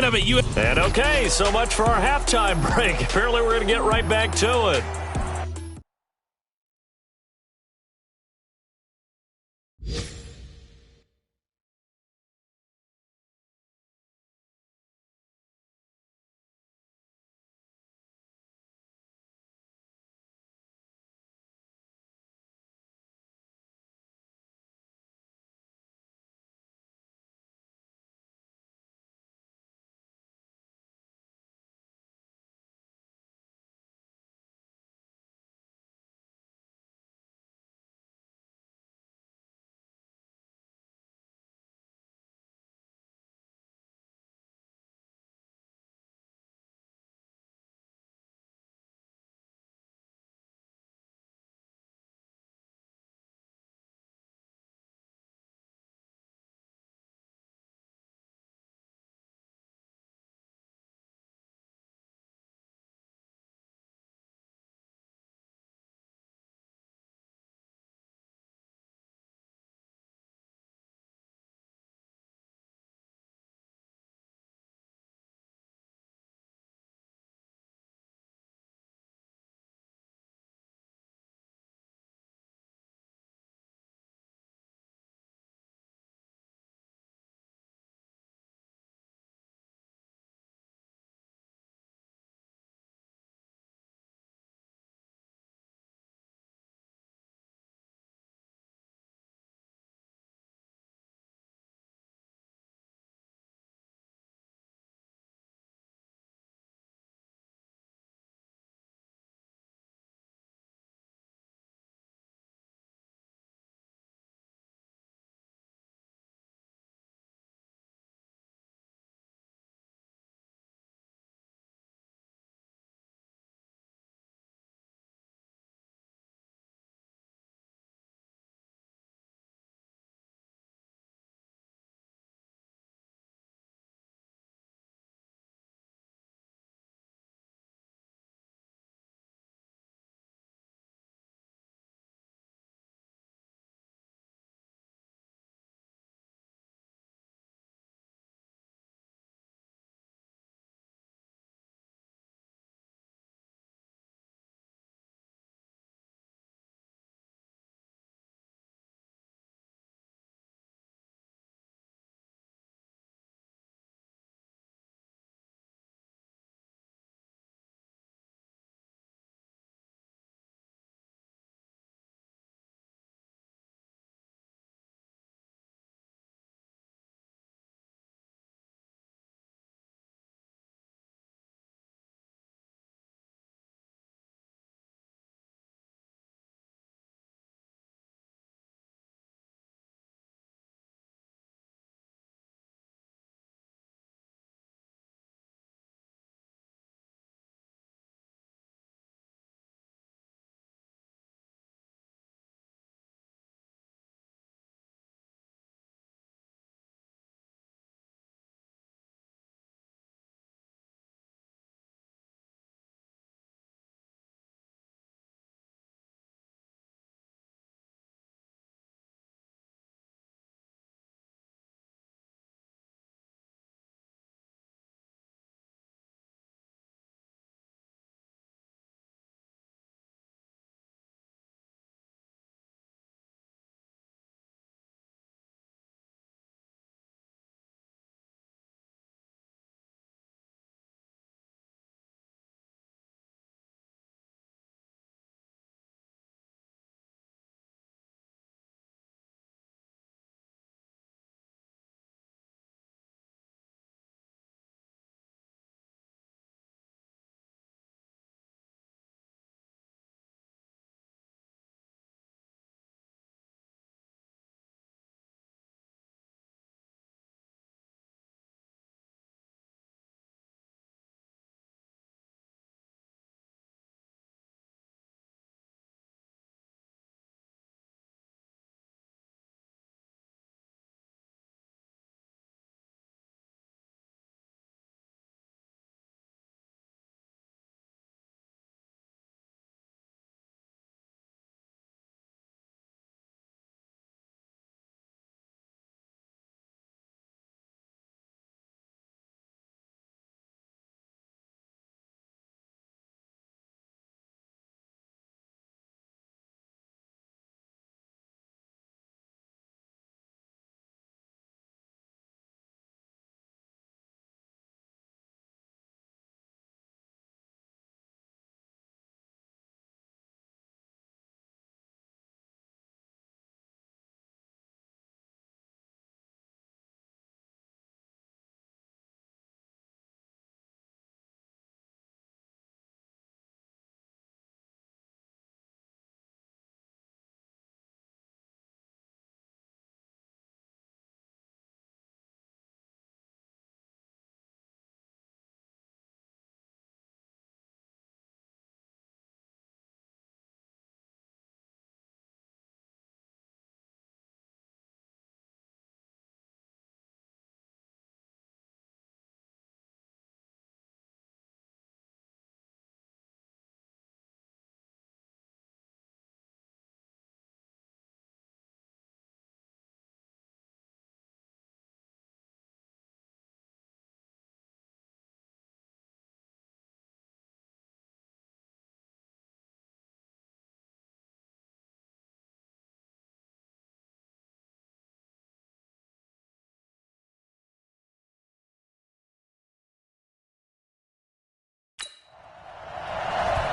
of it. And okay, so much for our halftime break. Apparently we're going to get right back to it.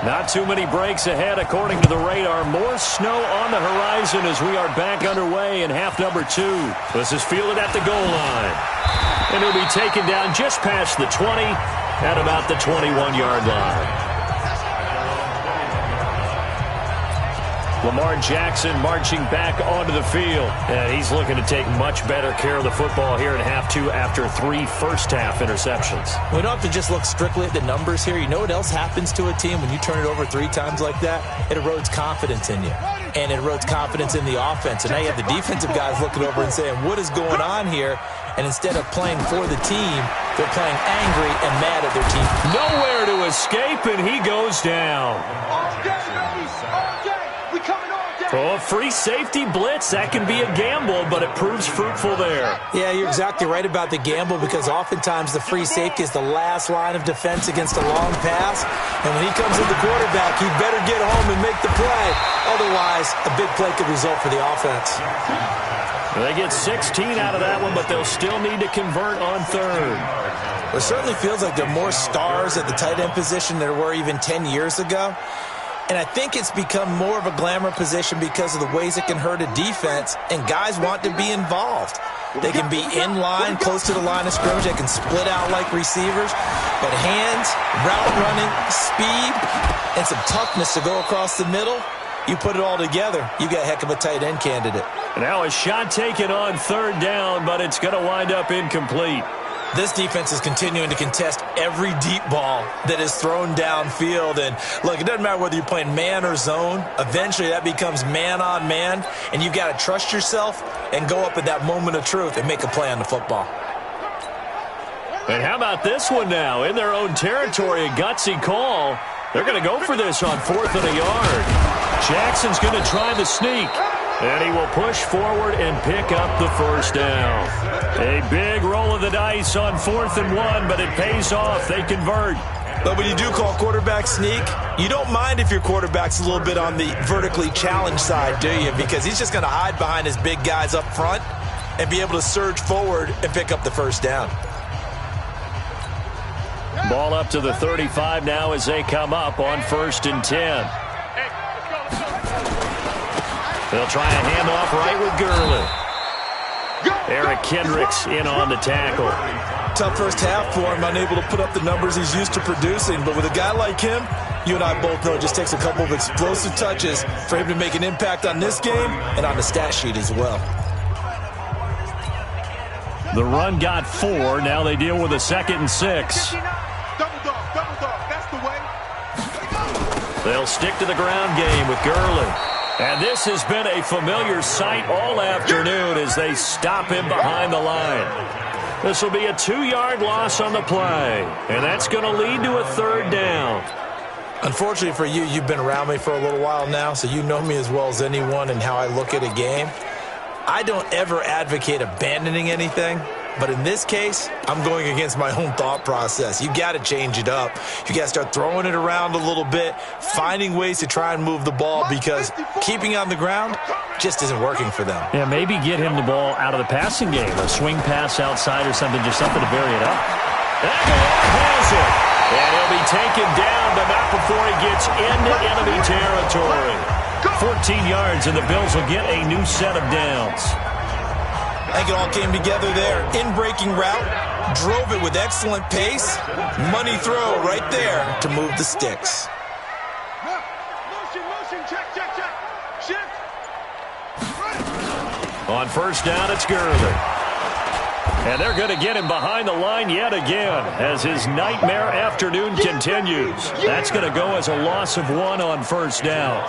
Not too many breaks ahead according to the radar. More snow on the horizon as we are back underway in half number 2. This is fielded at the goal line. And it'll be taken down just past the 20 at about the 21-yard line. Lamar Jackson marching back onto the field. And he's looking to take much better care of the football here in half 2 after 3 first-half interceptions. We don't have to just look strictly at the numbers here. You know what else happens to a team when you turn it over 3 times like that? It erodes confidence in you. And it erodes confidence in the offense. And now you have the defensive guys looking over and saying, what is going on here? And instead of playing for the team, they're playing angry and mad at their team. Nowhere to escape, and he goes down. Oh, a free safety blitz. That can be a gamble, but it proves fruitful there. Yeah, you're exactly right about the gamble because oftentimes the free safety is the last line of defense against a long pass. And when he comes in the quarterback, he better get home and make the play. Otherwise, a big play could result for the offense. They get 16 out of that one, but they'll still need to convert on third. It certainly feels like there are more stars at the tight end position than there were even 10 years ago. And I think it's become more of a glamour position because of the ways it can hurt a defense, and guys want to be involved. They can be in line, close to the line of scrimmage. They can split out like receivers. But hands, route running, speed, and some toughness to go across the middle, you put it all together, you got a heck of a tight end candidate. Now a shot taken on third down, but it's going to wind up incomplete. This defense is continuing to contest every deep ball that is thrown downfield. And, look, it doesn't matter whether you're playing man or zone. Eventually, that becomes man-on-man, and you've got to trust yourself and go up at that moment of truth and make a play on the football. And how about this one now? In their own territory, a gutsy call. They're going to go for this on 4th and a yard. Jackson's going to try the sneak. And he will push forward and pick up the first down. A big roll of the dice on 4th and 1, but it pays off. They convert. But when you do call quarterback sneak, you don't mind if your quarterback's a little bit on the vertically challenged side, do you? Because he's just going to hide behind his big guys up front and be able to surge forward and pick up the first down. Ball up to the 35 now as they come up on 1st and 10. They'll try a handoff right with Gurley. Eric Kendricks in on the tackle. Tough first half for him, unable to put up the numbers he's used to producing. But with a guy like him, you and I both know it just takes a couple of explosive touches for him to make an impact on this game and on the stat sheet as well. The run got 4. Now they deal with a 2nd and 6. They'll stick to the ground game with Gurley. And this has been a familiar sight all afternoon as they stop him behind the line. This will be a 2-yard loss on the play, and that's going to lead to a 3rd down. Unfortunately for you, you've been around me for a little while now, so you know me as well as anyone and how I look at a game. I don't ever advocate abandoning anything, but in this case, I'm going against my own thought process. You got to change it up. You got to start throwing it around a little bit, finding ways to try and move the ball because keeping on the ground just isn't working for them. Yeah, maybe get him the ball out of the passing game, a swing pass outside or something, just something to vary it up. Aguilar has it, and he'll be taken down, but not before he gets into enemy territory. 14 yards, and the Bills will get a new set of downs. I think it all came together there. In-breaking route, drove it with excellent pace. Money throw right there to move the sticks. On 1st down, it's Gurley. And they're going to get him behind the line yet again as his nightmare afternoon continues. That's going to go as a loss of 1 on 1st down.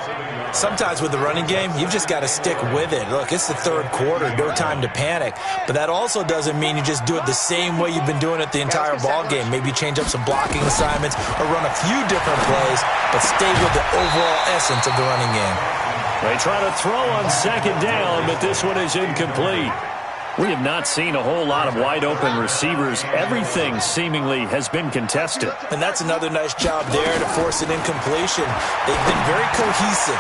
Sometimes with the running game, you've just got to stick with it. Look, it's the 3rd quarter, no time to panic. But that also doesn't mean you just do it the same way you've been doing it the entire ball game. Maybe change up some blocking assignments or run a few different plays, but stay with the overall essence of the running game. They try to throw on 2nd down, but this one is incomplete. We have not seen a whole lot of wide-open receivers. Everything seemingly has been contested. And that's another nice job there to force an incompletion. They've been very cohesive,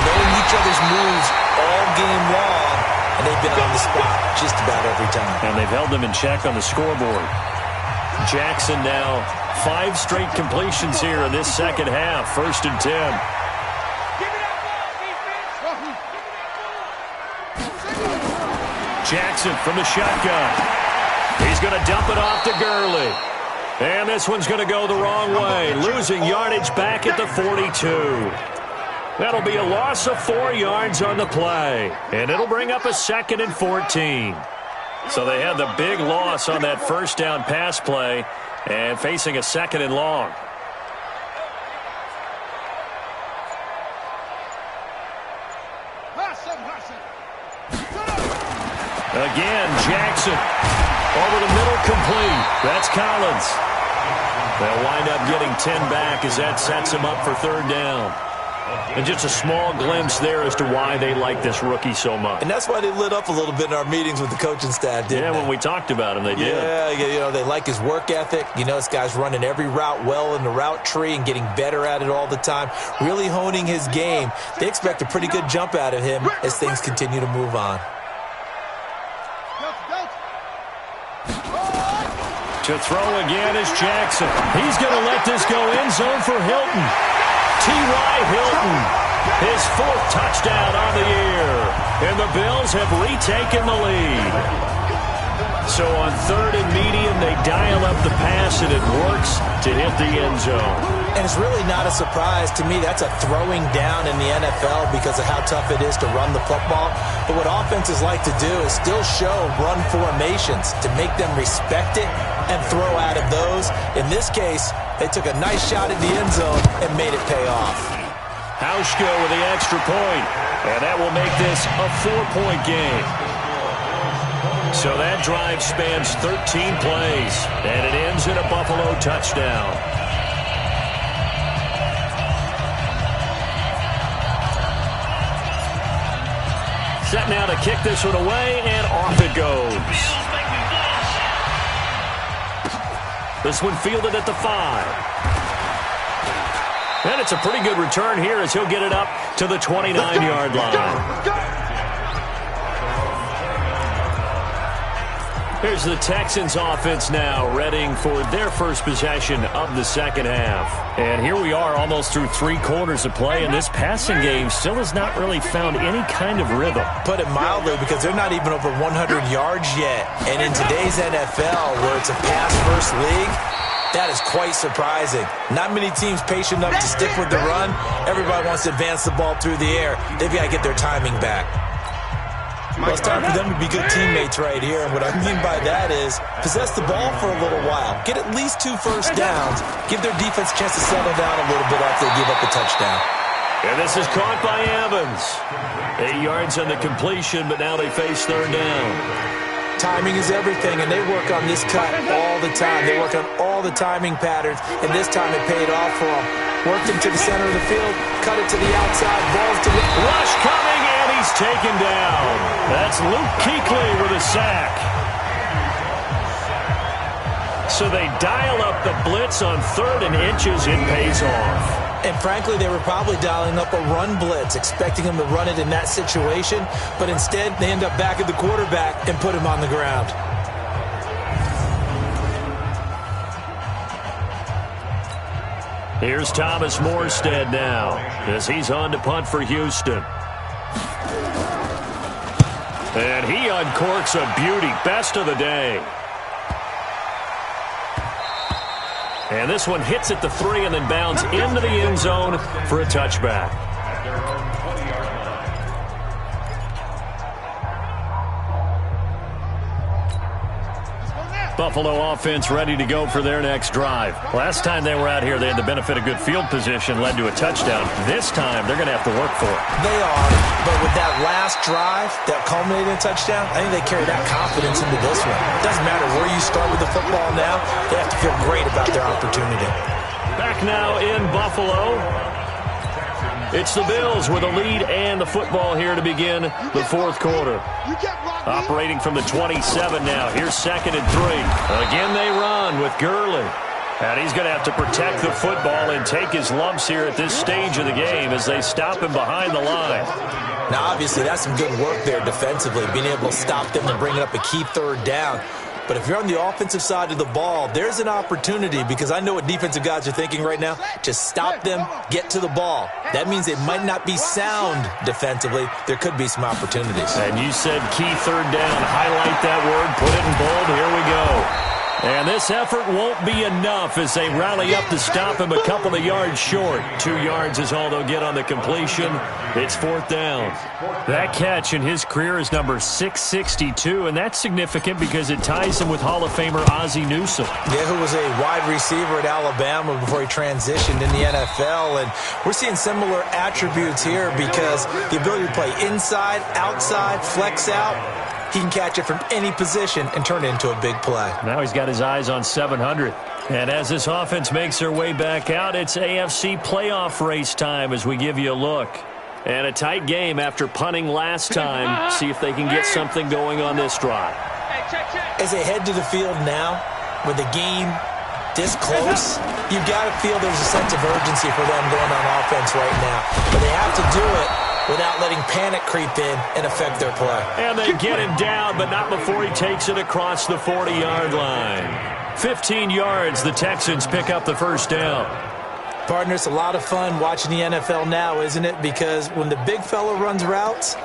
knowing each other's moves all game long, and they've been on the spot just about every time. And they've held them in check on the scoreboard. Jackson now 5 straight completions here in this second half. 1st and 10. Jackson from the shotgun. He's going to dump it off to Gurley. And this one's going to go the wrong way, losing yardage back at the 42. That'll be a loss of 4 yards on the play, and it'll bring up a 2nd and 14. So they had the big loss on that first down pass play and facing a 2nd and long. Again, Jackson over the middle, complete. That's Collins. They'll wind up getting 10 back as that sets him up for 3rd down. And just a small glimpse there as to why they like this rookie so much. And that's why they lit up a little bit in our meetings with the coaching staff, didn't they? When we talked about him, they did. Yeah, they like his work ethic. This guy's running every route well in the route tree and getting better at it all the time, really honing his game. They expect a pretty good jump out of him as things continue to move on. To throw again is Jackson. He's going to let this go end zone for Hilton. T.Y. Hilton, his 4th touchdown on the year. And the Bills have retaken the lead. So on 3rd and medium, they dial up the pass, and it works to hit the end zone. And it's really not a surprise to me. That's a throwing down in the NFL because of how tough it is to run the football. But what offenses like to do is still show run formations to make them respect it and throw out of those. In this case, they took a nice shot at the end zone and made it pay off. Hauschka with the extra point, and that will make this a 4-point game. So that drive spans 13 plays, and it ends in a Buffalo touchdown. Set now to kick this one away, and off it goes. This one fielded at the 5. And it's a pretty good return here as he'll get it up to the 29-yard line. Here's the Texans offense now, readying for their first possession of the second half. And here we are almost through 3 quarters of play, and this passing game still has not really found any kind of rhythm. Put it mildly, because they're not even over 100 yards yet. And in today's NFL, where it's a pass-first league, that is quite surprising. Not many teams patient enough to stick with the run. Everybody wants to advance the ball through the air. They've got to get their timing back. Well, it's time for them to be good teammates right here. And what I mean by that is possess the ball for a little while. Get at least 2 first downs. Give their defense a chance to settle down a little bit after they give up a touchdown. And this is caught by Evans. 8 yards on the completion, but now they face 3rd down. Timing is everything, and they work on this cut all the time. They work on all the timing patterns, and this time it paid off for them. Worked him to the center of the field, cut it to the outside, balls to the rush coming, and he's taken down. That's Luke Kuechly with a sack. So they dial up the blitz on 3rd and inches. It pays off. And frankly, they were probably dialing up a run blitz, expecting him to run it in that situation. But instead, they end up back at the quarterback and put him on the ground. Here's Thomas Morstead now, as he's on to punt for Houston. And he uncorks a beauty. Best of the day. And this one hits at the 3 and then bounds into the end zone for a touchback. Buffalo offense ready to go for their next drive. Last time they were out here, they had the benefit of good field position, led to a touchdown. This time, they're going to have to work for it. They are, but with that last drive that culminated in a touchdown, I think they carry that confidence into this one. It doesn't matter where you start with the football now. They have to feel great about their opportunity. Back now in Buffalo. It's the Bills with a lead and the football here to begin the 4th quarter. Operating from the 27 now. Here's 2nd and 3. Again they run with Gurley. And he's going to have to protect the football and take his lumps here at this stage of the game as they stop him behind the line. Now, obviously, that's some good work there defensively, being able to stop them and bring it up a key 3rd down. But if you're on the offensive side of the ball, there's an opportunity, because I know what defensive guys are thinking right now. Just stop them, get to the ball. That means they might not be sound defensively. There could be some opportunities. And you said key third down. Highlight that word, put it in bold. Here we go. And this effort won't be enough as they rally up to stop him a couple of yards short. 2 yards is all they'll get on the completion. It's 4th down. That catch in his career is number 662, and that's significant because it ties him with Hall of Famer Ozzie Newsome. Yeah, who was a wide receiver at Alabama before he transitioned in the NFL. And we're seeing similar attributes here because the ability to play inside, outside, flex out. He can catch it from any position and turn it into a big play. Now he's got his eyes on 700. And as this offense makes their way back out, it's AFC playoff race time as we give you a look. And a tight game after punting last time. See if they can get something going on this drive. As they head to the field now, with the game this close, you've got to feel there's a sense of urgency for them going on offense right now. But they have to do it without letting panic creep in and affect their play. And they get him down, but not before he takes it across the 40-yard line. 15 yards, the Texans pick up the first down. Partner, it's a lot of fun watching the NFL now, isn't it? Because when the big fella runs routes,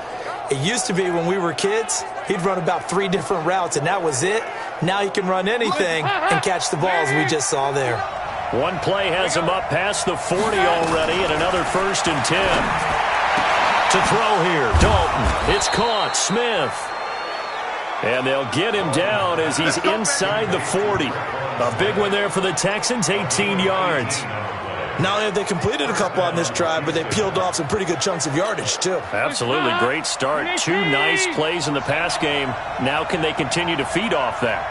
it used to be when we were kids, he'd run about 3 different routes, and that was it. Now he can run anything and catch the balls we just saw there. One play has him up past the 40 already, and another 1st and 10. To throw here, Dalton. It's caught. Smith. And they'll get him down as he's inside the 40. A big one there for the Texans, 18 yards. Not only have they completed a couple on this drive, but they peeled off some pretty good chunks of yardage, too. Absolutely. Great start. 2 nice plays in the pass game. Now can they continue to feed off that?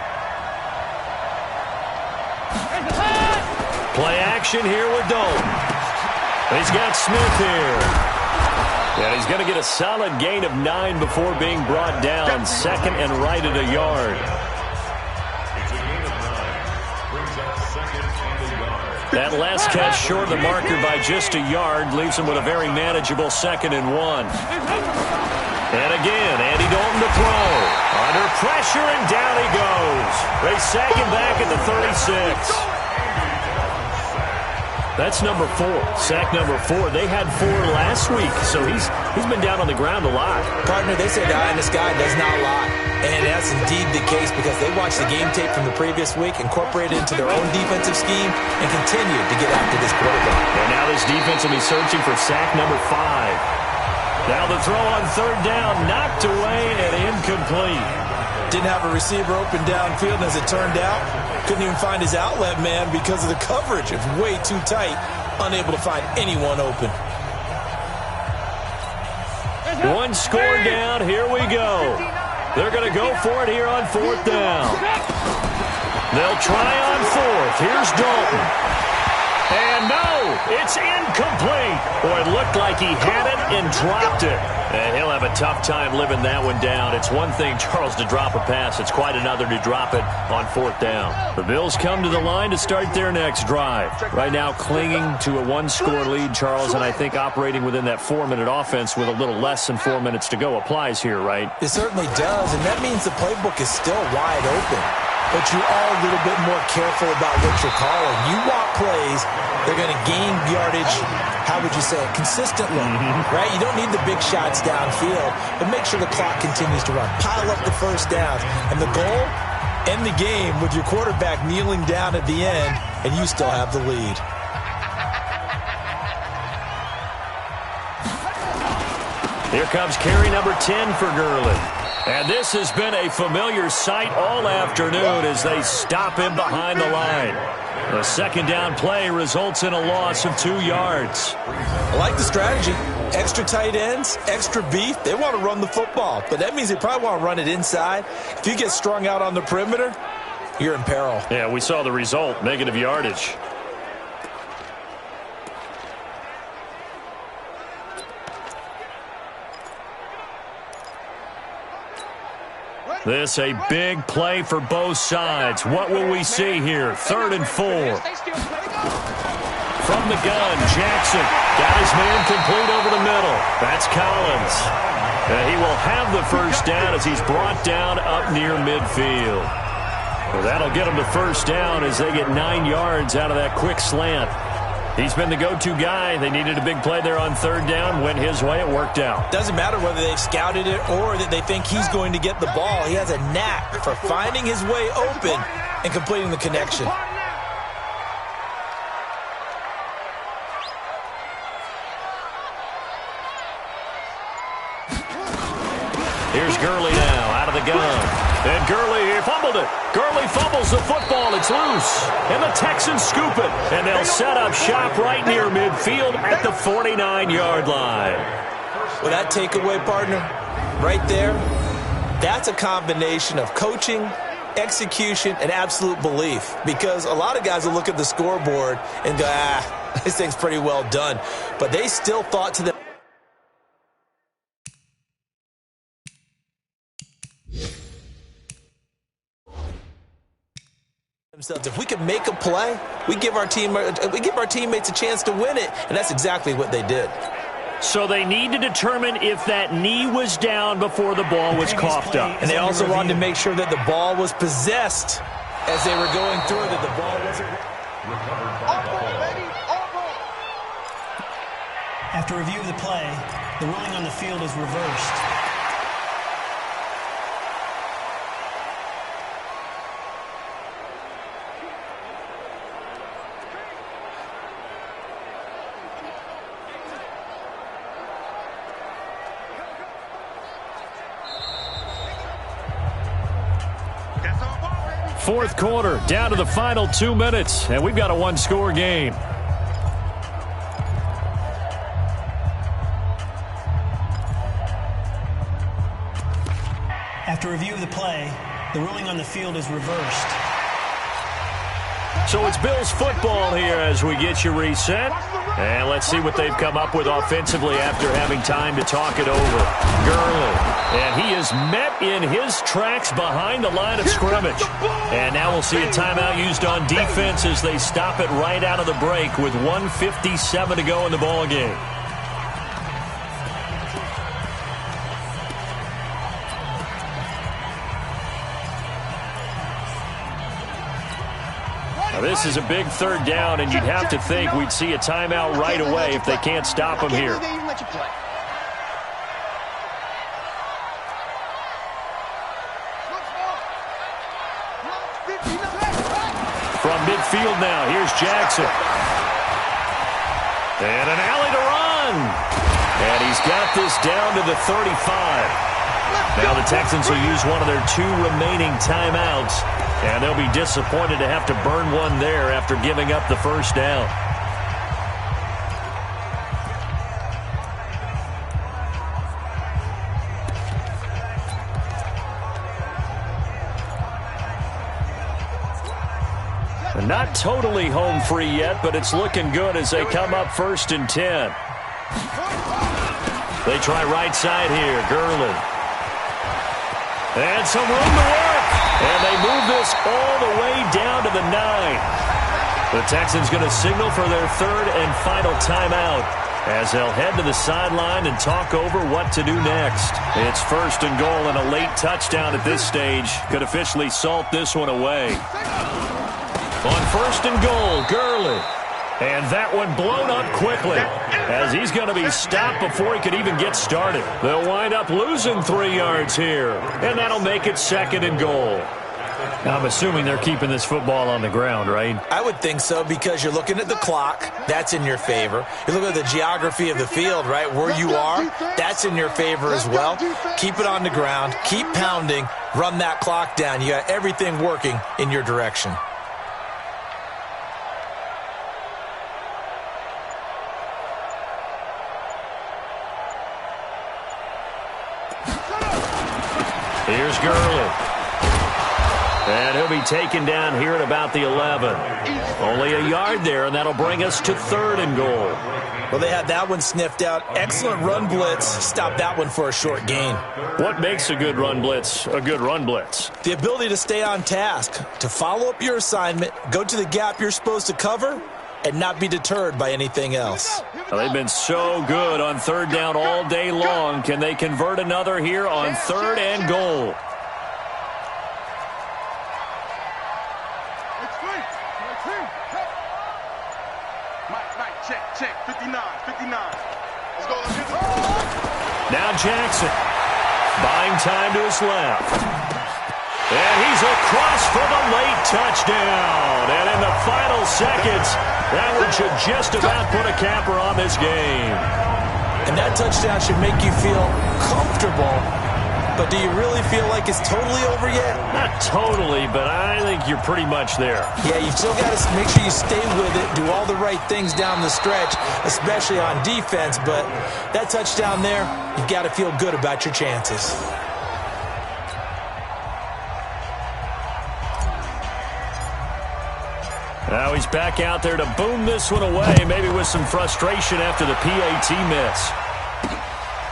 Play action here with Dalton. He's got Smith here. And he's going to get a solid gain of 9 before being brought down. 2nd and right at a yard. That last catch short of the marker by just a yard leaves him with a very manageable 2nd and 1. And again, Andy Dalton to throw. Under pressure, and down he goes. They sag him back at the 36. That's number 4. Sack number 4. They had 4 last week, so he's been down on the ground a lot. Partner, they say the eye in the sky does not lie. And that's indeed the case because they watched the game tape from the previous week, incorporated it into their own defensive scheme, and continued to get after this quarterback. And now this defense will be searching for sack number 5. Now the throw on 3rd down, knocked away and incomplete. Didn't have a receiver open downfield, and as it turned out, couldn't even find his outlet man because of the coverage. It's way too tight, unable to find anyone open. 1 score down, here we go. They're going to go for it here on 4th down. They'll try on 4th. Here's Dalton. And no, it's incomplete. Boy, it looked like he had it and dropped it. And he'll have a tough time living that one down. It's one thing, Charles, to drop a pass. It's quite another to drop it on 4th down. The Bills come to the line to start their next drive. Right now clinging to a 1-score lead, Charles, and I think operating within that 4-minute offense with a little less than 4 minutes to go applies here, right? It certainly does, and that means the playbook is still wide open. But you are a little bit more careful about what you're calling. You want plays, they're going to gain yardage, how would you say it, consistently, right? You don't need the big shots downfield, but make sure the clock continues to run. Pile up the first downs. And the goal, end the game with your quarterback kneeling down at the end, and you still have the lead. Here comes carry number 10 for Gurley. And this has been a familiar sight all afternoon as they stop him behind the line. The 2nd down play results in a loss of 2 yards. I like the strategy. Extra tight ends, extra beef. They want to run the football, but that means they probably want to run it inside. If you get strung out on the perimeter, you're in peril. Yeah, we saw the result, negative yardage. This a big play for both sides. What will we see here? 3rd and 4. From the gun, Jackson got his man complete over the middle. That's Collins. He will have the first down as he's brought down up near midfield. Well, that'll get them to first down as they get 9 yards out of that quick slant. He's been the go-to guy. They needed a big play there on third down. Went his way. It worked out. Doesn't matter whether they've scouted it or that they think he's going to get the ball. He has a knack for finding his way open and completing the connection. Here's Gurley now out of the gun. And Gurley fumbled it. Gurley fumbles the football. It's loose. And the Texans scoop it. And they'll set up shop right near midfield at the 49-yard line. Well, that takeaway, partner, right there, that's a combination of coaching, execution, and absolute belief. Because a lot of guys will look at the scoreboard and go, this thing's pretty well done. But they still thought to themselves, if we can make a play, we give our teammates a chance to win it, and that's exactly what they did. So they need to determine if that knee was down before the ball was coughed up. And they also wanted to make sure that the ball was possessed as they were going through it, that the ball wasn't After review of the play, the ruling on the field is reversed. Fourth quarter, down to the final 2 minutes, and we've got a one-score game. After review of the play, the ruling on the field is reversed. So it's Bills football here as we get you reset. And let's see what they've come up with offensively after having time to talk it over. Gurley. And he is met in his tracks behind the line of scrimmage. And now we'll see a timeout used on defense as they stop it right out of the break with 1:57 to go in the ball game. Now this is a big third down, and you'd have to think we'd see a timeout right away if they can't stop him here. From midfield now, here's Jackson. And an alley to run. And he's got this down to the 35. Now the Texans will use one of their 2 remaining timeouts. And they'll be disappointed to have to burn one there after giving up the first down. Not totally home free yet, but it's looking good as they come up 1st and 10. They try right side here, Gurley. And some room to work. And they move this all the way down to the 9. The Texans going to signal for their 3rd and final timeout as they'll head to the sideline and talk over what to do next. It's 1st and goal, and a late touchdown at this stage could officially salt this one away. On 1st and goal, Gurley. And that one blown up quickly as he's going to be stopped before he could even get started. They'll wind up losing 3 yards here, and that'll make it 2nd and goal. Now, I'm assuming they're keeping this football on the ground, right? I would think so, because you're looking at the clock. That's in your favor. You look at the geography of the field, right? Where you are, that's in your favor as well. Keep it on the ground. Keep pounding. Run that clock down. You got everything working in your direction. Here's Gurley. And he'll be taken down here at about the 11. Only a yard there, and that'll bring us to 3rd and goal. Well, they had that one sniffed out. Excellent run blitz. Stop that one for a short gain. What makes a good run blitz a good run blitz? The ability to stay on task, to follow up your assignment, go to the gap you're supposed to cover, and not be deterred by anything else. Well, they've been so good on 3rd down all day long. Can they convert another here on 3rd and goal? Check. 59. Let's go. Now Jackson. Buying time to his left. And he's across for the late touchdown. And in the final seconds, that one should just about put a capper on this game. And that touchdown should make you feel comfortable. But do you really feel like it's totally over yet? Not totally, but I think you're pretty much there. Yeah, you still got to make sure you stay with it, do all the right things down the stretch, especially on defense. But that touchdown there, you got to feel good about your chances. Now he's back out there to boom this one away, maybe with some frustration after the PAT miss.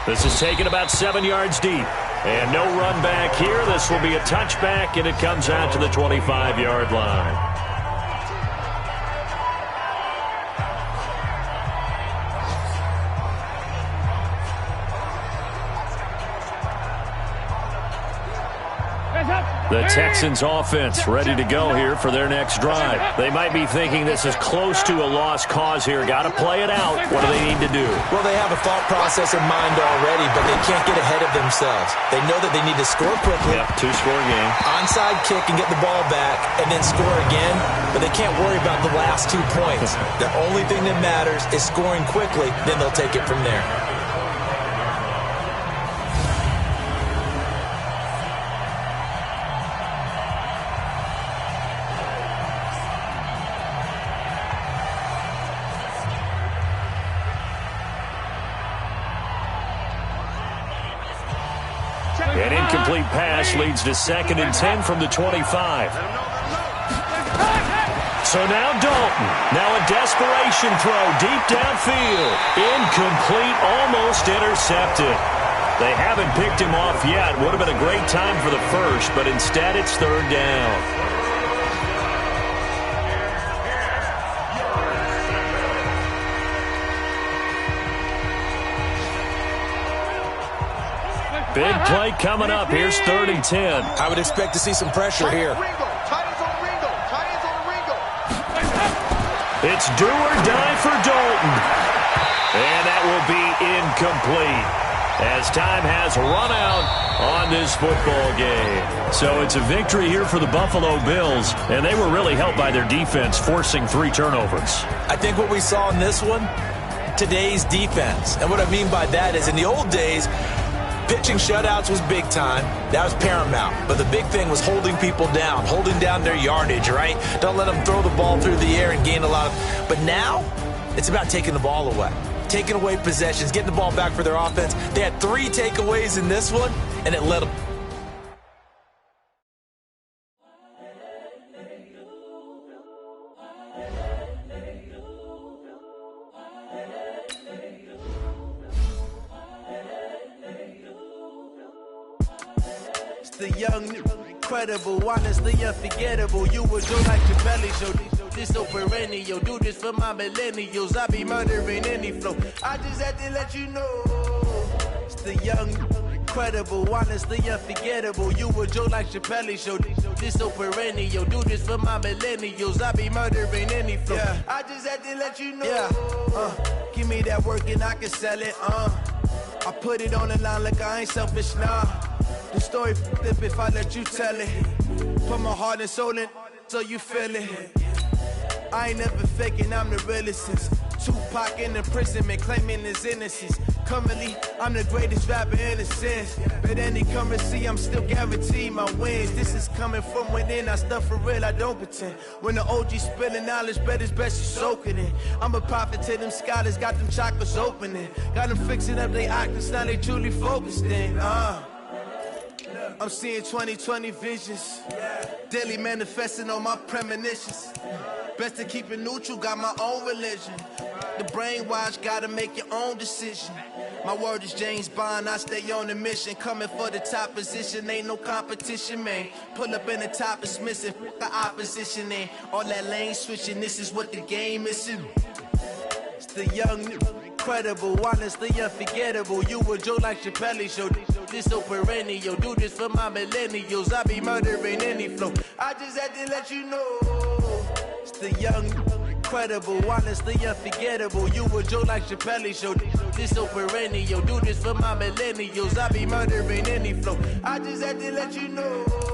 This is taken about 7 yards deep. And no run back here. This will be a touchback, and it comes out to the 25-yard line. The Texans offense ready to go here for their next drive. They might be thinking this is close to a lost cause here. Got to play it out. What do they need to do? Well, they have a thought process in mind already, but they can't get ahead of themselves. They know that they need to score quickly. Yep, two-score game. Onside kick and get the ball back and then score again, but they can't worry about the last 2 points. The only thing that matters is scoring quickly, then they'll take it from there. An incomplete pass leads to 2nd and 10 from the 25. So now Dalton. Now a desperation throw deep downfield. Incomplete, almost intercepted. They haven't picked him off yet. Would have been a great time for the first, but instead it's 3rd down. Big play coming up. Here's 3rd and 10. I would expect to see some pressure here. It's do or die for Dalton. And that will be incomplete as time has run out on this football game. So it's a victory here for the Buffalo Bills, and they were really helped by their defense forcing 3 turnovers. I think what we saw in this one, today's defense. And what I mean by that is in the old days, pitching shutouts was big time. That was paramount. But the big thing was holding people down, holding down their yardage, right? Don't let them throw the ball through the air and gain a lot of... But now, it's about taking the ball away. Taking away possessions, getting the ball back for their offense. They had 3 takeaways in this one, and it led them. The young, incredible, honestly unforgettable. You would do like your belly show. This so perennial. Do this for my millennials. I be murdering any flow. I just had to let you know. It's the young, incredible, honestly unforgettable. You would do like your belly show. This so perennial. Do this for my millennials. I be murdering any flow. Yeah. I just had to let you know. Yeah. Give me that work and I can sell it. I put it on the line like I ain't selfish, nah. The story flip if I let you tell it. Put my heart and soul in so you feel it. I ain't never faking, I'm the realest since Tupac in imprisonment, claiming his innocence. Currently, I'm the greatest rapper in a sense. But any currency, I'm still guaranteed my wins. This is coming from within, I stuff for real, I don't pretend. When the OG spilling knowledge, bet it's best you soak it in. I'm a prophet to them scholars, got them chakras opening. Got them fixing up they octaves, now they truly focused in. I'm seeing 2020 visions. Daily manifesting on my premonitions. Best to keep it neutral, got my own religion. The brainwash, gotta make your own decision. My word is James Bond, I stay on a mission. Coming for the top position, ain't no competition, man. Pull up in the top, it's missing, the opposition, and all that lane switching, this is what the game is. It's the young, incredible, honestly unforgettable. You would Joe like Chappelle show. This so perennial, do this for my millennials. I be murdering any flow. I just had to let you know. It's the young, incredible, honestly unforgettable. You a joke like Chappelle Show. This so perennial. Do this for my millennials. I be murdering any flow. I just had to let you know.